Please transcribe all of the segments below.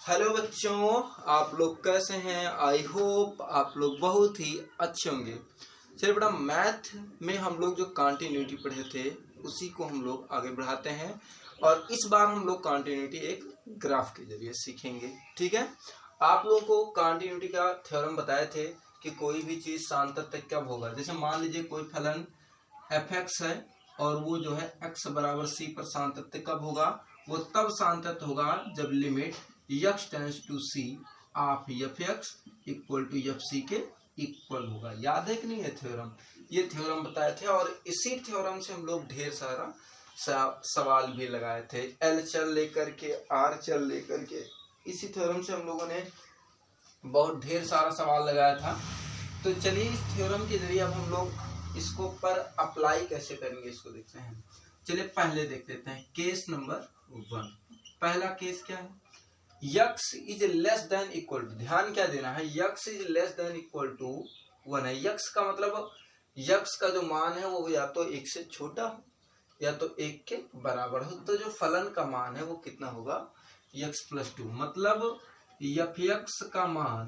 Hello बच्चों, आप लोग कैसे हैं? आई होप आप लोग बहुत ही अच्छे होंगे। चलिए बेटा, मैथ में हम लोग जो कॉन्टिन्यूटी पढ़े थे उसी को हम लोग आगे बढ़ाते हैं और इस बार हम लोग कॉन्टिन्यूटी एक ग्राफ के जरिए सीखेंगे। ठीक है, आप लोगों को कॉन्टिन्यूटी का थ्योरम बताए थे कि कोई भी चीज सान्तत्य कब होगा। जैसे मान लीजिए कोई फलन f(x) है और वो जो है x बराबर c पर सान्तत्य कब होगा? वो तब सान्तत्य होगा जब limit x tends to c of f(x) equal to fc के इक्वल होगा। याद है कि नहीं? ये थ्योरम, ये थ्योरम बताए थे और इसी थ्योरम से हम लोग ढेर सारा सवाल भी लगाए थे, L चल लेकर के, R चल लेकर के। इसी थ्योरम से हम लोगों ने बहुत ढेर सारा सवाल लगाया था। तो चलिए इस थ्योरम के जरिए अब हम लोग इसको पर अप्लाई कैसे करेंगे इसको देखते हैं। चलिए पहले देख लेते हैं केस नंबर 1। पहला केस क्या है? x is less than equal to, ध्यान क्या देना है, x is less than equal to 1 है। x का मतलब x का जो मान है वो या तो 1 से छोटा हो या तो 1 के बराबर हो। तो जो फलन का मान है वो कितना होगा? x plus 2। मतलब fx का मान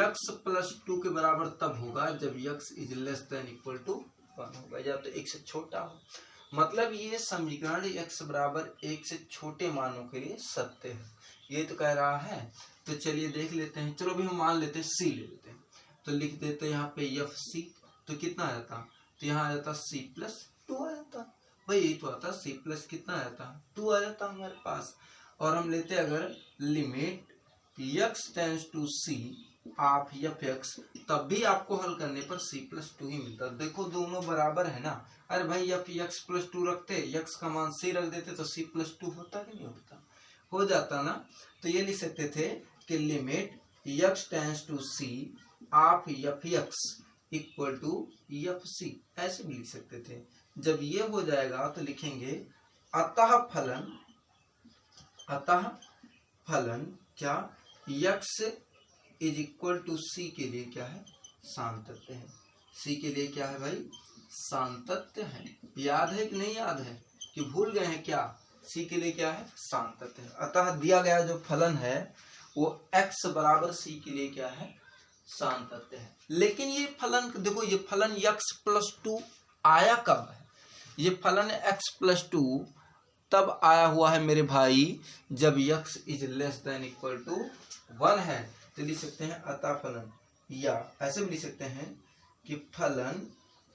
x प्लस 2 के बराबर तब होगा जब x is less than equal to 1 होगा, या तो 1 से छोटा हो। मतलब ये समीकरण x बराबर 1 से छोटे मानों के लिए सत्य है, ये तो कह रहा है। तो चलिए देख लेते हैं। चलो अभी हम मान लेते हैं c ले लेते हैं, तो लिख देते हैं यहाँ पे fc। तो कितना आ जाता? तो यहाँ आ जाता c प्लस 2 आ जाता। भाई यही तो आता, c प्लस कितना आ जाता? 2 आ जाता हमारे पास। और हम लेते अगर limit x tends to c of f(x), तब भी आपको हल करने पर c प्लस 2 ही मिलता। देखो दोनों बराबर है ना। अरे भाई x प्लस 2 रखते, x का मान c रख देते तो c प्लस 2 होता कि नहीं होता? हो जाता ना। तो ये लिख सकते थे कि limit x tends to c of f(x) equal to fc, ऐसे भी लिख सकते थे। जब ये हो जाएगा तो लिखेंगे अतः फलन क्या x is equal to c के लिए क्या है? सान्तत्य है। c के लिए क्या है भाई? सान्तत्य है। याद है कि नहीं याद है कि भूल गए हैं क्या? c के लिए क्या है? सान्तत्य है। अतः दिया गया जो फलन है वो x बराबर c के लिए क्या है? सान्तत्य है। लेकिन ये फलन देखो, ये फलन x प्लस 2 आया कब है? ये फलन x प्लस 2 तब आया हुआ है मेरे भाई जब x is less than equal to 1 है। तो लिख सकते हैं अतः फलन, या ऐसे भी लिख सकते हैं कि फलन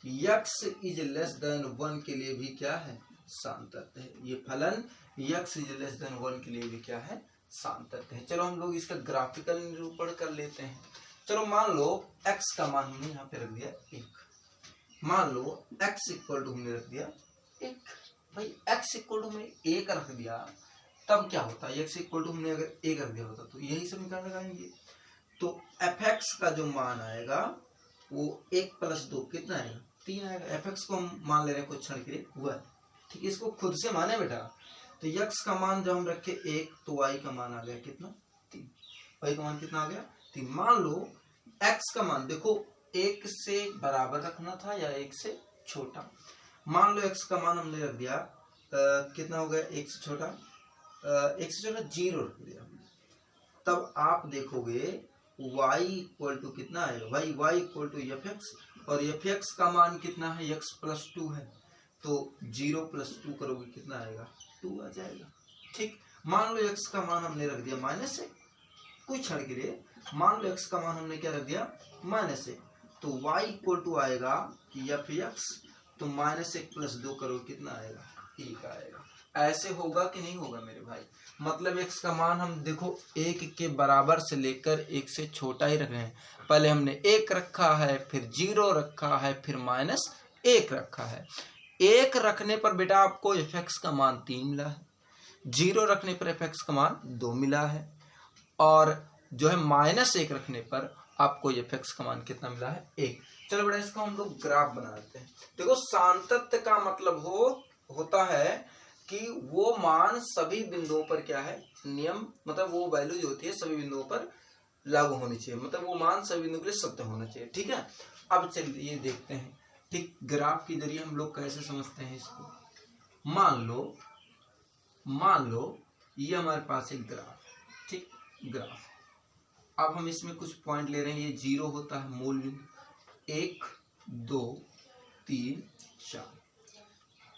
x इज लेस देन 1 के लिए भी क्या है? सान्तत्य है। ये फलन x इज लेस देन 1 के लिए भी क्या है? सान्तत्य है। चलो हम लोग इसका ग्राफिकल निरूपण कर लेते हैं। चलो मान लो x का मान हमने यहाँ पे रख दिया 1। मान लो x इक्वल टू हमने रख दिया 1। भाई x इक्वल टू हमने 1 रख दिया, तब क्या होता है? x इक्वल टू हमने अगर 1 रख दिया होता तो यही समीकरण लगाएंगे। तो f(x) का जो मान आएगा वो 1 प्लस 2 कितना आएगा? 3 आएगा। f(x) को हम मान ले रहे हैं कुछ क्षण के लिए 1, ठीक है, इसको खुद से माने बेटा। तो x का मान जब हम रखे 1 तो y का मान आ गया कितना? 3। y का मान कितना आ गया? 3। मान लो x का मान देखो 1 से बराबर रखना था या 1 से छोटा। मान लो x का मान हमने रख दिया कितना हो गया? 1 से छोटा, 1 से छोटा 0 रख दिया। तब आप देखोगे y इक्वल टू कितना आएगा भाई? y इक्वल टू f(x) और f(x) का मान कितना है? x प्लस 2 है। तो 0 प्लस 2 करोगे कितना आएगा? 2 आ जाएगा। ठीक, मान लो x का मान हमने रख दिया -1 कुछ क्षण के लिए। मान लो x का मान हमने क्या रख दिया? -1। तो y इक्वल टू आएगा f(x), तो -1 प्लस 2 करोगे कितना आएगा? 1 आएगा। ऐसे होगा कि नहीं होगा मेरे भाई? मतलब x का मान हम देखो 1 के बराबर से लेकर 1 से छोटा ही रख रहे हैं। पहले हमने 1 रखा है, फिर 0 रखा है, फिर -1 रखा है। 1 रखने पर बेटा आपको f(x) का मान 3 मिला है, 0 रखने पर f(x) का मान 2 मिला है, और जो है -1 रखने पर आपको f(x) का मान कितना मिला है? 1। चलो बेटा इसको हम लोग ग्राफ बना देते हैं। देखो सान्तत्य का मतलब होता है कि वो मान सभी बिंदुओं पर क्या है? नियम, मतलब वो वैल्यू जो होती है सभी बिंदुओं पर लागू होनी चाहिए, मतलब वो मान सभी बिंदुओं के लिए सत्य होना चाहिए। ठीक है, अब चलिए ये देखते हैं। ठीक, ग्राफ के जरिए हम लोग कैसे समझते हैं इसको। मान लो ये हमारे पास एक ग्राफ है, ठीक, ग्राफ है। अब हम इसमें कुछ पॉइंट ले रहे हैं, ये 0 होता है मूल बिंदु, 1 2 3 4,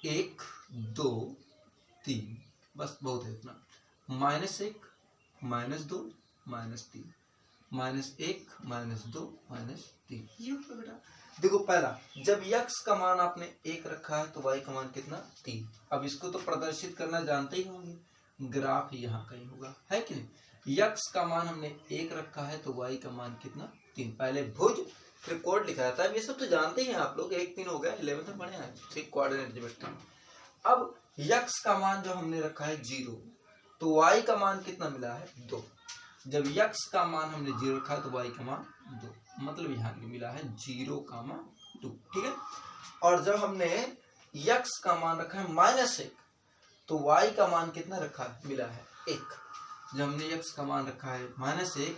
1 2 3, बस बहुत है इतना, -1 -2 -3, -1 -2 -3, ये होगा बेटा। देखो पहला, जब x का मान आपने 1 रखा है तो y का मान कितना 3। अब इसको तो प्रदर्शित करना जानते ही होंगे, ग्राफ यहाँ कहीं होगा, है कि नहीं। x का मान हमने 1 रखा है तो y का मान कितना 3। पहले भुज फिर कोड लिखा जाता है, ये सब तो जानते ही हैं आप लोग, 1 3 हो गया, 11th में पढ़े हैं, ठीक, कोऑर्डिनेट ज्योमेट्री। अब x का मान जो हमने रखा है 0, तो y का मान कितना मिला है 2। जब x का मान हमने 0 रखा है तो y का मान 2, मतलब यहाँ मिला है 0,2, ठीक है। और जब हमने x का मान रखा है -1, तो y का मान कितना रखा है, मिला है 1। जब हमने x का मान रखा है -1,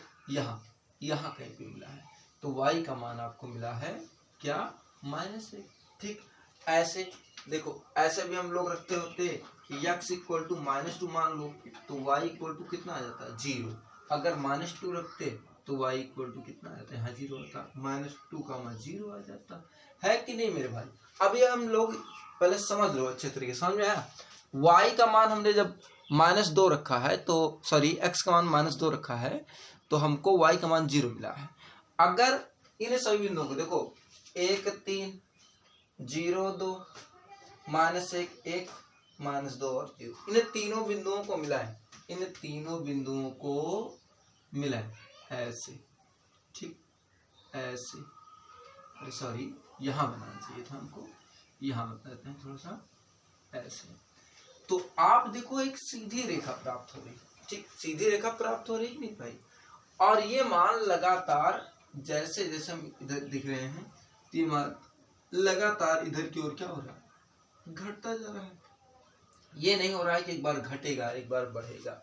यहाँ कहीं पे मिला है, तो y का मान आपको मिला है क्या, -1, ठीक। ऐसे देखो, ऐसे भी हम लोग रखते होते कि x इक्वल टू -2 मान लो, तो y इक्वल टू कितना आ जाता है 0। अगर -2 रखते तो y इक्वल टू कितना आ जाता है, यहाँ 0 आता, -2 का मान 0 आ जाता है कि नहीं मेरे भाई। अब ये हम लोग पहले समझ लो अच्छे तरीके, समझ में आया। y का मान हमने जब -2 रखा है, तो सॉरी x का मान -2 रखा है, तो हमको y का मान 0 मिला है। अगर इन सभी बिंदुओं को देखो, 1 3 0 2 -1 1 -2 और 0, इन तीनों बिंदुओं को मिला है, इन तीनों बिंदुओं को मिला है ऐसे, ठीक, ऐसे, अरे सॉरी यहाँ बनाना चाहिए था हमको, यहाँ बताते हैं थोड़ा सा ऐसे। तो आप देखो एक सीधी रेखा प्राप्त हो रही, ठीक, सीधी रेखा प्राप्त हो रही नहीं भाई। और ये मान लगातार जैसे जैसे हम इधर दिख रहे हैं, तो ये मान लगातार इधर की ओर क्या हो रहा है, घटता जा रहा है। ये नहीं हो रहा है कि एक बार घटेगा एक बार बढ़ेगा,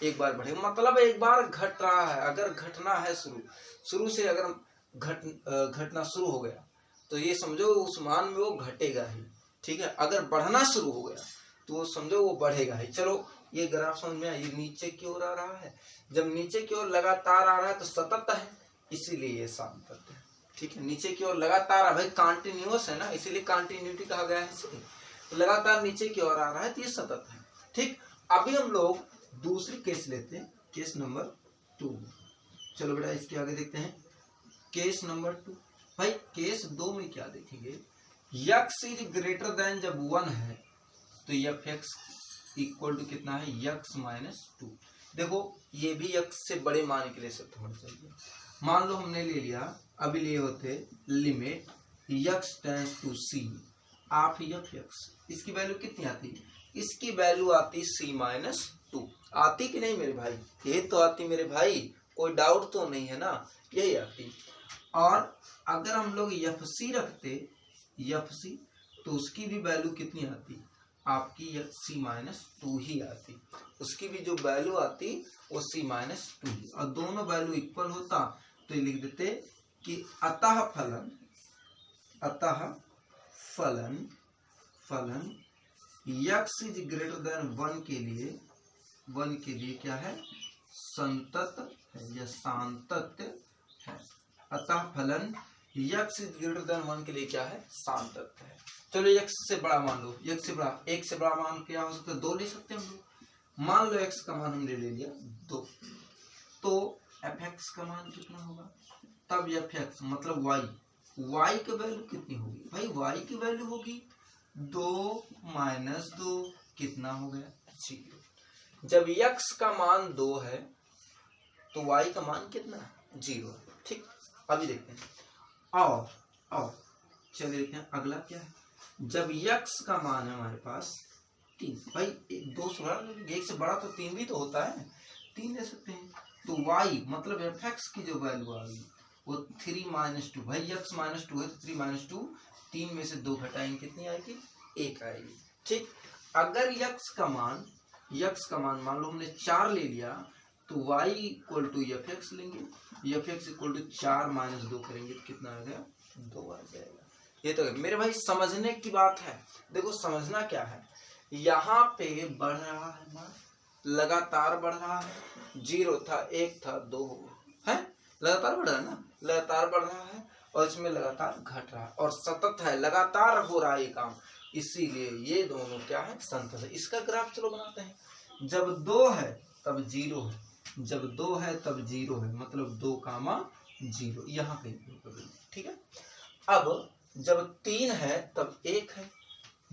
एक बार बढ़ेगा, मतलब एक बार घट रहा है। अगर घटना है शुरू से अगर घटना शुरू हो गया, तो ये समझो उस मान में वो घटेगा ही, ठीक है। अगर बढ़ना शुरू हो गया तो वो समझो वो बढ़ेगा ही। चलो ये ग्राफ समझ में आया, ये नीचे की ओर आ रहा है, जब नीचे की ओर लगातार आ रहा है तो सतत है, इसीलिए ये सातत्य है, ठीक है। नीचे की ओर लगातार आ भाई, कंटिन्यूअस है ना, इसीलिए कंटिन्यूटी कहा गया है इसे। तो लगातार नीचे की ओर आ रहा है तो ये सतत है, ठीक। अभी हम लोग दूसरी केस लेते हैं, केस नंबर 2। चलो बेटा इसके आगे देखते हैं केस नंबर 2। भाई केस 2 में क्या देखेंगे, x इज ग्रेटर देन जब 1 है तो f(x) इक्वल टू कितना है, x - 2। देखो ये भी x से बड़े मान के लिए सत्य होना चाहिए। मान लो हमने ले लिया, अभी लिए होते limit x tends to c of f(x), इसकी वैल्यू कितनी आती, इसकी वैल्यू आती c-2 आती कि नहीं मेरे भाई, ये तो आती मेरे भाई, कोई डाउट तो नहीं है ना, यही आती। और अगर हम लोग fc रखते, fc, तो उसकी भी वैल्यू कितनी आती आपकी, c-2 ही आती, उसकी भी जो वैल्यू आती वो c-2 ही। और दोनों वैल्यू इक्वल होता तो ये लिख देते कि अतः फलन x इज ग्रेटर देन 1 के लिए क्या है, संतत है या सांतत्य है। अतः फलन x इज ग्रेटर देन 1 के लिए क्या है, सांतत्य है। चलो x से बड़ा मान लो, x से बड़ा, 1 से बड़ा मान क्या हो सकता है, 2 ले सकते हैं हम लोग। मान लो x का मान हमने ले लिया 2, तो f(x) का मान कितना होगा, तब f(x) मतलब y की वैल्यू कितनी होगी भाई, y की वैल्यू होगी 2 - 2 कितना हो गया 0। जब x का मान 2 है तो y का मान कितना है 0, ठीक। अभी देखते हैं और चलिए देखते हैं अगला क्या है। जब x का मान है हमारे पास 3, भाई 2 से बड़ा, 1 से बड़ा तो 3 भी तो होता है, 3 ले सकते हैं। तो y मतलब f(x) की जो वैल्यू आ गई वो 3 - 2, भाई x -2 है तो 3 - 2, 3 में से 2 घटाएंगे कितनी आएगी, 1 आएगी, ठीक। अगर x का मान मान लो हमने 4 ले लिया, तो y इक्वल टू f(x) लेंगे, f(x) इक्वल टू 4 - 2 करेंगे तो कितना आ गया, 2 आ जाएगा। ये तो मेरे भाई समझने की बात है। देखो समझना क्या है, यहाँ पे बढ़ रहा है मान, लगातार बढ़ रहा है, 0 था, 1 था, 2 हो गया है, लगातार बढ़ रहा है ना, लगातार बढ़ रहा है और इसमें लगातार घट रहा है और सतत है, लगातार हो रहा है ये काम, इसीलिए ये दोनों क्या है, संतत है। इसका ग्राफ चलो बनाते हैं। जब 2 है तब 0 है, जब 2 है तब 0 है, मतलब 2 कामा 0 यहाँ कहीं, ठीक है। अब जब 3 है तब 1 है,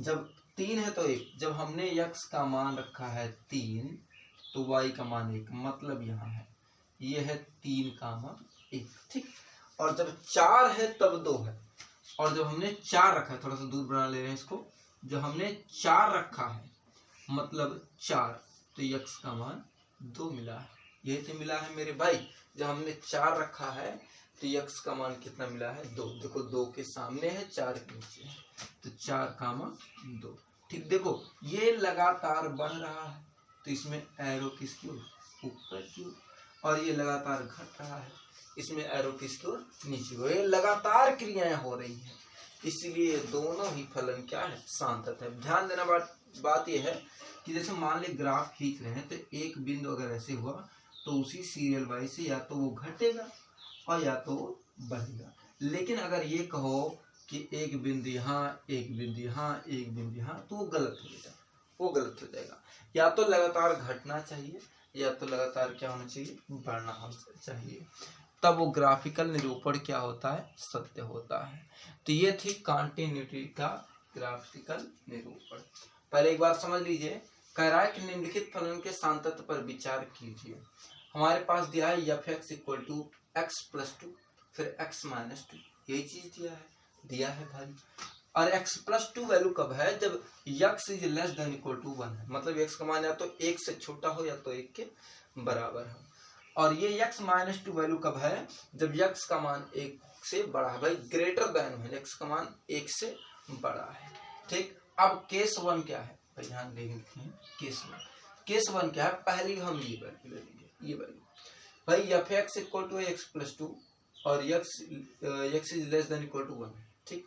जब 3 है तो 1, जब हमने x का मान रखा है 3 तो y का मान 1, मतलब यहाँ है ये है 3 कामा 1, ठीक। और जब 4 है तब 2 है, और जब हमने 4 रखा है, थोड़ा सा दूर बना ले रहे हैं इसको, जब हमने 4 रखा है मतलब 4, तो x का मान 2 मिला है, यही तो मिला है मेरे भाई। जब हमने 4 रखा है तो x का मान कितना मिला है, 2। देखो 2 के सामने है, 4 के नीचे है, तो 4 कामा 2, ठीक। देखो ये लगातार बढ़ रहा है तो इसमें एरो किसकी ओर, ऊपर की ओर, और ये लगातार घट रहा है, इसमें एरो किसकी ओर, नीचे ओर। ये लगातार क्रियाएं हो रही हैं, इसलिए दोनों ही फलन क्या है, सांतत है। ध्यान देना बात यह है कि जैसे मान ली ग्राफ खींच रहे हैं तो एक बिंदु अगर ऐसे हुआ तो उसी सीरियल वाइज से या तो वो घटेगा और या तो वो बढ़ेगा। लेकिन अगर ये कहो कि एक बिंदु यहाँ, एक बिंदु यहाँ, एक बिंदु यहाँ, तो वो गलत हो जाएगा, वो गलत हो जाएगा। या तो लगातार घटना चाहिए या तो लगातार क्या होना चाहिए, बढ़ना चाहिए, तब वो ग्राफिकल निरूपण क्या होता है, सत्य होता है। तो ये थी कॉन्टिन्यूटी का ग्राफिकल निरूपण। पहले एक बार समझ लीजिए, कह रहा है कि निम्नलिखित फलन के सांतत्य पर विचार कीजिए। हमारे पास दिया है f(x = x + 2 फिर x - 2, यही चीज दिया है भाई। और x + 2 वैल्यू कब है, जब x ≤ 1 है, मतलब x का मान या तो 1 से छोटा हो या तो 1 के बराबर हो। और ये x - 2 वैल्यू कब है, जब x का मान 1 से बड़ा है, भाई ग्रेटर देन है, x का मान 1 से बड़ा है, ठीक। अब केस 1 क्या है भाई, ध्यान देंगे, केस 1 क्या है, पहले हम ये वैल्यू ले लेंगे, ये वैल्यू भाई f(x = x + 2 और x ≤ 1, ठीक।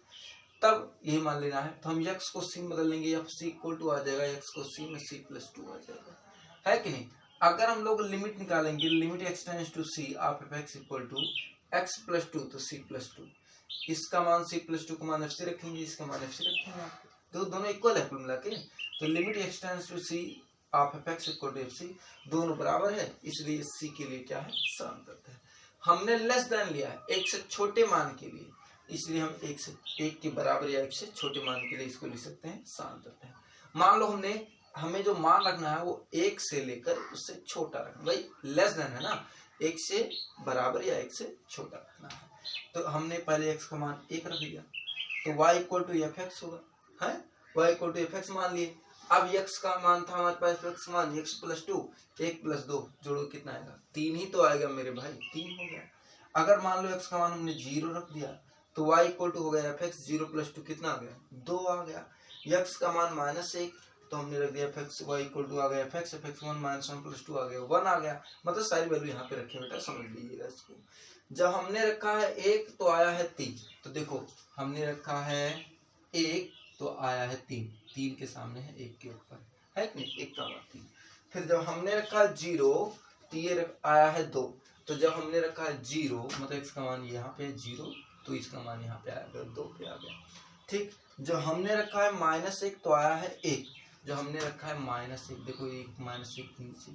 तब यही मान लेना है, तो हम x को c में बदल लेंगे, f(c) = आ जाएगा, x को c में c + 2 आ जाएगा, है कि नहीं। अगर हम लोग लिमिट निकालेंगे, limit x → c of f(x = x + 2 तो c + 2, इसका मान c + 2 का मान f(c) रखेंगे, इसका मान f(c) रखेंगे, तो दोनों इक्वल है कुल मिला के। तो limit x → c of f(x = f(c) दोनों बराबर है, इसलिए c के लिए क्या है, सांतत्य है। हमने लेस देन लिया है 1 से छोटे मान के लिए, इसलिए हम 1 के बराबर या 1 से छोटे मान के लिए इसको लिख सकते हैं सांतत्य है। मान लो हमें जो मान रखना है वो 1 से लेकर उससे छोटा रखना, भाई लेस देन है ना, 1 से बराबर या 1 से छोटा रखना है। तो हमने पहले x का मान 1 रख दिया, तो y = f(x) होगा, है y = f(x) मान लिए। अब x का मान था हमारे पास, x का मान x + 2, 1 + 2 जोड़ो कितना आएगा, 3 ही तो आएगा मेरे भाई, 3 हो गया। अगर मान लो x का मान हमने 0 रख दिया तो y = हो गया f(x), 0 + 2 कितना आ गया, 2 आ गया। x का मान -1 तो हमने रख दिया f(x), y = आ गया f(x), f(x) मान -1 + 2 आ गया, 1 आ गया। मतलब सारी वैल्यू यहाँ पे रखे, बेटा समझ लीजिएगा इसको। जब हमने रखा है 1 तो आया है 3, तो देखो हमने रखा है 1 तो आया है 3 के सामने है 1 के ऊपर, है कि नहीं, 1 का मान 3। फिर जब हमने रखा है 0 तो ये आया है 2, तो जब हमने रखा है 0 मतलब x का मान यहाँ पे 0 तो इसका मान यहाँ पे आएगा 2 पे आ गया, ठीक। जब हमने रखा है -1 तो आया है 1, जो हमने रखा है -1, देखो 1 -1 नीचे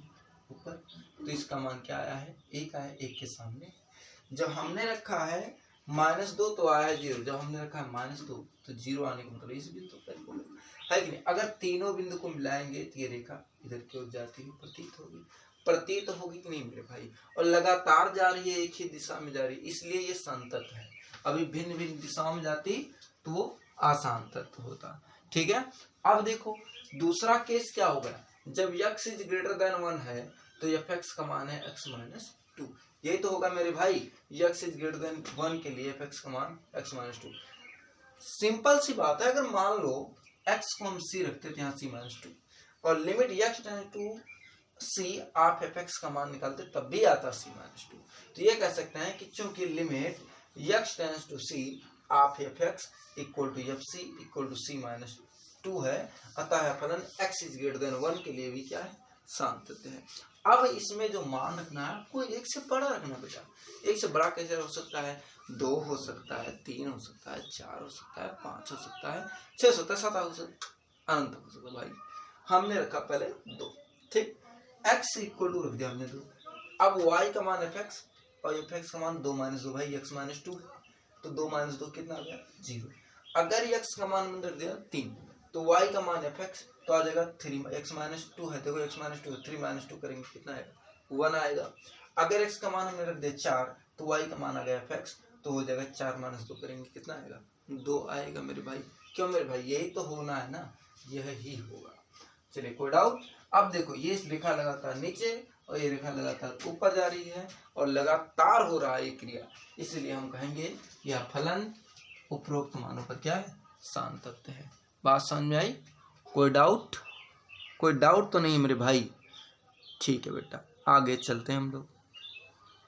ऊपर, तो इसका मान क्या आया है, 1 आया, 1 के सामने। जब हमने रखा है -2 तो आया है 0, जब हमने रखा है -2 तो 0 आने का मतलब इस बिंदु पर है कि नहीं। अगर तीनों बिंदु को मिलाएंगे तो ये रेखा इधर की ओर जाती हुई प्रतीत होगी कि नहीं मेरे भाई, और लगातार जा रही है, एक ही दिशा में जा रही है, इसलिए ये संतत है। अभी भिन्न भिन्न दिशाओं में जाती तो वो असांतत होता, ठीक है। अब देखो दूसरा केस क्या होगा, जब x > 1 है तो f(x) का मान है x - 2, यही तो होगा मेरे भाई, x > 1 के लिए f(x) का मान x - 2। सिंपल सी बात है, अगर मान लो x को हम c रखते थे, यहाँ c - 2, और limit x → c of f(x) का मान निकालते तब भी आता c - 2। तो ये कह सकते हैं कि चूंकि limit x → c of f(x) = fc = c - 2 है, अतः फलन x > 1 के लिए भी क्या है, शांत तत्व है। अब इसमें जो मान रखना है कोई एक से बड़ा रखना बेटा। एक से बड़ा कैसे हो सकता है? 2 हो सकता है, 3 हो सकता है, 4 हो सकता है, 5 हो सकता है, 6 हो सकता है, 7 हो सकता है, अनंत हो सकता है। भाई हमने रखा पहले 2, ठीक। x इक्वल टू रख दिया हमने 2। अब y का मान fx और fx का मान 2 - 2 भाई x - 2 है, तो 2 - 2 कितना आ गया? 0। अगर x का मान मैंने रख दिया 3 तो y का मान fx तो आ जाएगा 3। x - 2 है, देखो x - 2 है, 3 - 2 करेंगे कितना आएगा? 1 आएगा। अगर x का मान हमने रख दिया 4 तो y का मान आ गया fx तो हो जाएगा 4 - 2 करेंगे कितना आएगा? 2 आएगा मेरे भाई। क्यों मेरे भाई? यही तो होना है ना, यह ही होगा। चलिए कोई डाउट? अब देखो ये रेखा लगातार नीचे और ये रेखा लगातार ऊपर जा रही है और लगातार हो रहा है ये क्रिया, इसलिए हम कहेंगे यह फलन उपरोक्त मानों पर क्या है? शांत तत्व है। बात समझ में आई? कोई डाउट? कोई डाउट तो नहीं मेरे भाई? ठीक है बेटा, आगे चलते हैं हम लोग।